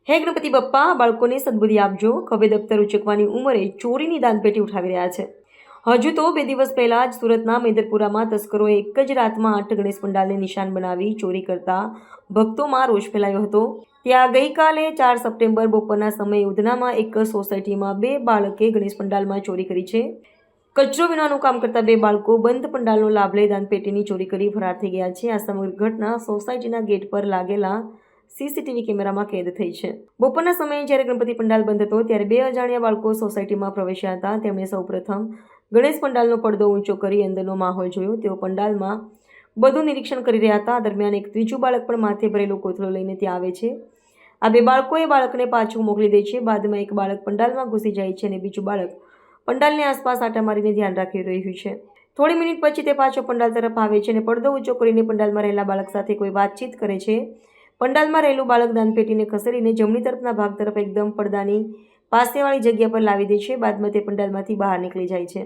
હે ગણપતિ બપ્પા, બાળકોને સદબુદ્ધિ આપજો. ખભે દફતર ઉચકવાની ઉંમરે ચોરીની દાનપેટી ઉઠાવી રહ્યા છે. હજુ તો 2 દિવસ પહેલા જ સુરતના મેદરપુરામાં તસ્કરોએ એક જ રાતમાં 8 ગણેશ પંડાલને નિશાન બનાવી ચોરી કરતા ભક્તોમાં રોષ ફેલાયો હતો. ત્યાં ગઈકાલે 4 સપ્ટેમ્બર બપોરના સમયે ઉધનામાં એક સોસાયટીમાં 2 બાળકે ગણેશ પંડાલમાં ચોરી કરી છે. કચરો વીણવાનું કામ કરતા 2 બાળકો બંધ પંડાલનો લાભ લઈ દાનપેટીની ચોરી કરી ફરાર થઈ ગયા છે. આ સમગ્ર ઘટના સોસાયટીના ગેટ પર લાગેલા સીસીટીવી કેમેરામાં કેદ થઈ છે. બપોરના સમયે જ્યારે ગણપતિ પંડાલ બંધ હતો ત્યારે 2 અજાણ્યા બાળકો સોસાયટીમાં પ્રવેશ્યા હતા. તેમણે સૌપ્રથમ ગણેશ પંડાલનો પડદો ઊંચો કરી અંદરનો માહોલ જોયો. તેઓ પંડાલમાં બધું નિરીક્ષણ કરી રહ્યા હતા. દરમિયાન એક ત્રીજું બાળક પણ માથે ભરેલો કોથળો લઈને ત્યાં આવે છે. આ 2 બાળકોએ બાળકને પાછું મોકલી દે છે. બાદમાં એક બાળક પંડાલમાં ઘૂસી જાય છે અને બીજું બાળક પંડાલની આસપાસ આંટા મારીને ધ્યાન રાખી રહ્યું છે. થોડી મિનિટ પછી તે પાછો પંડાલ તરફ આવે છે અને પડદો ઊંચો કરીને પંડાલમાં રહેલા બાળક સાથે કોઈ વાતચીત કરે છે. પંડાલમાં રહેલું બાળક દાનપેટીને ખસેડીને જમણી તરફના ભાગ તરફ એકદમ પડદાની પાસેવાળી જગ્યા પર લાવી દે છે. બાદમાં તે પંડાલમાંથી બહાર નીકળી જાય છે.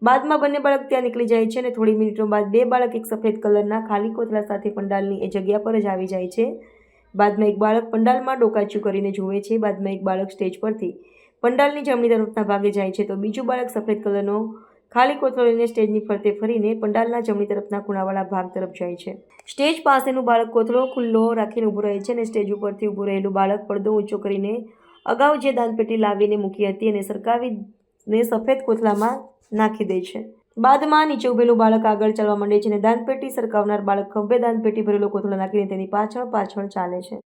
બાદમાં બંને બાળક ત્યાં નીકળી જાય છે અને થોડી મિનિટો બાદ 2 બાળક એક સફેદ કલરના ખાલી કોથળા સાથે પંડાલની એ જગ્યા પર જ આવી જાય છે. બાદમાં એક બાળક પંડાલમાં ડોકાચ્યું કરીને જુએ છે. બાદમાં એક બાળક સ્ટેજ પરથી પંડાલની જમણી તરફના ભાગે જાય છે તો બીજું બાળક સફેદ કલરનો ખાલી કોથળો લઈને સ્ટેજની ફરતે ફરીને પંડાલના જમણી તરફના ખૂણાવાળા ભાગ તરફ જાય છે. સ્ટેજ પાસેનું બાળક કોથળો ખુલ્લો રાખીને ઊભું રહે છે અને સ્ટેજ ઉપરથી ઊભું રહેલું બાળક પડદો ઊંચો કરીને અગાઉ જે દાનપેટી લાવીને મૂકી હતી અને સરકાવીને સફેદ કોથળામાં નાખી દે છે. બાદમાં નીચે ઊભેલું બાળક આગળ ચાલવા માંડે છે અને દાનપેટી સરકાવનાર બાળક ખભે દાનપેટી ભરેલો કોથળો નાખીને તેની પાછળ ચાલે છે.